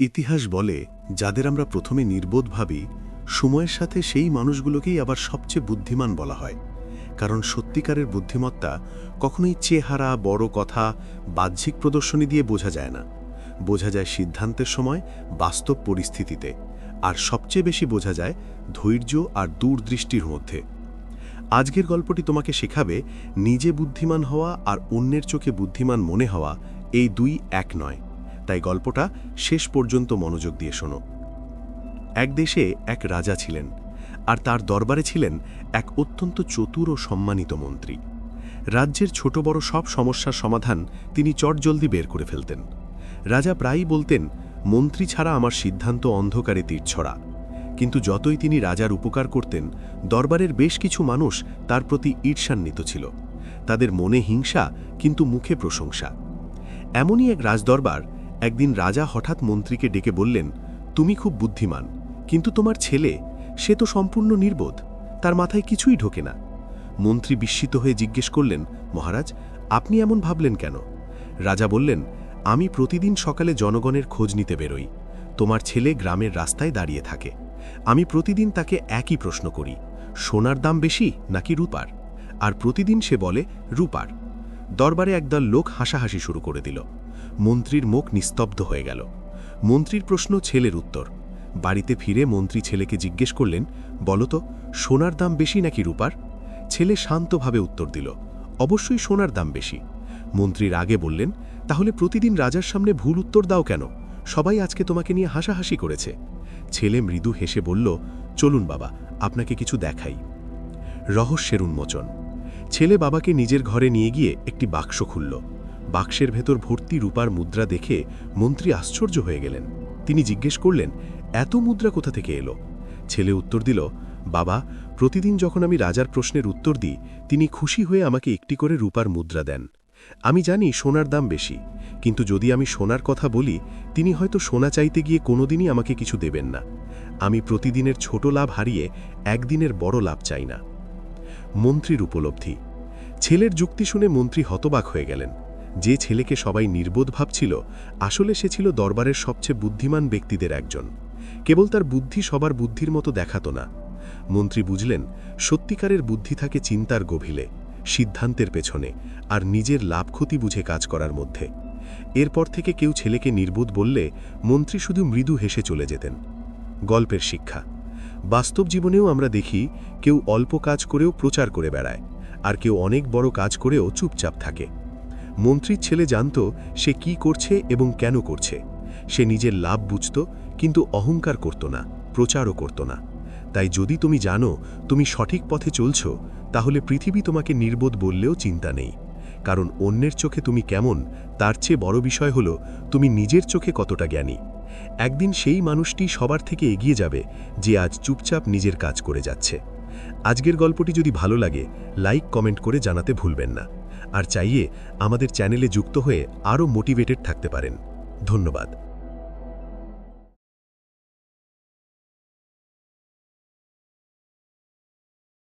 ইতিহাস বলে যাদের আমরা প্রথমে নির্বোধ ভাবি, সময়ের সাথে সেই মানুষগুলোকেই আবার সবচেয়ে বুদ্ধিমান বলা হয়। কারণ সত্যিকারের বুদ্ধিমত্তা কখনোই চেহারা, বড় কথা, বাহ্যিক প্রদর্শনী দিয়ে বোঝা যায় না। বোঝা যায় সিদ্ধান্তের সময়, বাস্তব পরিস্থিতিতে, আর সবচেয়ে বেশি বোঝা যায় ধৈর্য আর দূরদৃষ্টির মধ্যে। আজকের গল্পটি তোমাকে শেখাবে নিজে বুদ্ধিমান হওয়া আর অন্যের চোখে বুদ্ধিমান মনে হওয়া এই দুই এক নয়। তাই গল্পটা শেষ পর্যন্ত মনোযোগ দিয়ে শোনো। এক দেশে এক রাজা ছিলেন, আর তার দরবারে ছিলেন এক অত্যন্ত চতুর ও সম্মানিত মন্ত্রী। রাজ্যের ছোট বড় সব সমস্যার সমাধান তিনি চটজলদি বের করে ফেলতেন। রাজা প্রায়ই বলতেন, মন্ত্রী ছাড়া আমার সিদ্ধান্ত অন্ধকারে তীরছড়া। কিন্তু যতই তিনি রাজার উপকার করতেন, দরবারের বেশ কিছু মানুষ তার প্রতি ঈর্ষান্বিত ছিল। তাদের মনে হিংসা, কিন্তু মুখে প্রশংসা। এমনই এক রাজদরবার। একদিন রাজা হঠাৎ মন্ত্রীকে ডেকে বললেন, তুমি খুব বুদ্ধিমান, কিন্তু তোমার ছেলে, সে তো সম্পূর্ণ নির্বোধ, তার মাথায় কিছুই ঢোকে না। মন্ত্রী বিস্মিত হয়ে জিজ্ঞেস করলেন, মহারাজ, আপনি এমন ভাবলেন কেন? রাজা বললেন, আমি প্রতিদিন সকালে জনগণের খোঁজ নিতে বেরোই। তোমার ছেলে গ্রামের রাস্তায় দাঁড়িয়ে থাকে। আমি প্রতিদিন তাকে একই প্রশ্ন করি, সোনার দাম বেশি নাকি রূপার? আর প্রতিদিন সে বলে রূপার। দরবারে একদল লোক হাসাহাসি শুরু করে দিল। মন্ত্রীর মুখ নিস্তব্ধ হয়ে গেল। মন্ত্রীর প্রশ্ন, ছেলের উত্তর। বাড়িতে ফিরে মন্ত্রী ছেলেকে জিজ্ঞেস করলেন, বলতো, সোনার দাম বেশি নাকি রূপার? ছেলে শান্তভাবে উত্তর দিল, অবশ্যই সোনার দাম বেশি। মন্ত্রী রাগে বললেন, তাহলে প্রতিদিন রাজার সামনে ভুল উত্তর দাও কেন? সবাই আজকে তোমাকে নিয়ে হাসাহাসি করেছে। ছেলে মৃদু হেসে বলল, চলুন বাবা, আপনাকে কিছু দেখাই। রহস্যের উন্মোচন। ছেলে বাবাকে নিজের ঘরে নিয়ে গিয়ে একটি বাক্স খুলল। বাক্সের ভেতর ভর্তি রূপার মুদ্রা দেখে মন্ত্রী আশ্চর্য হয়ে গেলেন। তিনি জিজ্ঞেস করলেন, এত মুদ্রা কোথা থেকে এলো? ছেলে উত্তর দিল, বাবা, প্রতিদিন যখন আমি রাজার প্রশ্নের উত্তর দিই, তিনি খুশি হয়ে আমাকে একটি করে রূপার মুদ্রা দেন। আমি জানি সোনার দাম বেশি, কিন্তু যদি আমি সোনার কথা বলি, তিনি হয়তো সোনা চাইতে গিয়ে কোনোদিনই আমাকে কিছু দেবেন না। আমি প্রতিদিনের ছোট লাভ হারিয়ে একদিনের বড় লাভ চাই না। মন্ত্রীর উপলব্ধি। ছেলের যুক্তি শুনে মন্ত্রী হতবাক হয়ে গেলেন। যে ছেলেকে সবাই নির্বোধ ভাবছিল, আসলে সে ছিল দরবারের সবচেয়ে বুদ্ধিমান ব্যক্তিদের একজন। কেবল তার বুদ্ধি সবার বুদ্ধির মতো দেখাতো না। মন্ত্রী বুঝলেন, সত্যিকারের বুদ্ধি থাকে চিন্তার গভীরে, সিদ্ধান্তের পেছনে, আর নিজের লাভ ক্ষতি বুঝে কাজ করার মধ্যে। এরপর থেকে কেউ ছেলেকে নির্বোধ বললে মন্ত্রী শুধু মৃদু হেসে চলে যেতেন। গল্পের শিক্ষা। বাস্তব জীবনেও আমরা দেখি, কেউ অল্প কাজ করেও প্রচার করে বেড়ায়, আর কেউ অনেক বড় কাজ করেও চুপচাপ থাকে। মন্ত্রীর ছেলে জানত সে কি করছে এবং কেন করছে। সে নিজের লাভ বুঝত, কিন্তু অহংকার করত না, প্রচারও করত না। তাই যদি তুমি জানো তুমি সঠিক পথে চলছ, তাহলে পৃথিবী তোমাকে নির্বোধ বললেও চিন্তা নেই। কারণ অন্যের চোখে তুমি কেমন, তার চেয়ে বড় বিষয় হলো তুমি নিজের চোখে কতটা জ্ঞানী। একদিন সেই মানুষটি সবার থেকে এগিয়ে যাবে, যে আজ চুপচাপ নিজের কাজ করে যাচ্ছে। আজকের গল্পটি যদি ভালো লাগে, লাইক কমেন্ট করে জানাতে ভুলবেন না। আর চাইয়ে আমাদের চ্যানেলে যুক্ত হয়ে আরও মোটিভেটেড থাকতে পারেন। ধন্যবাদ।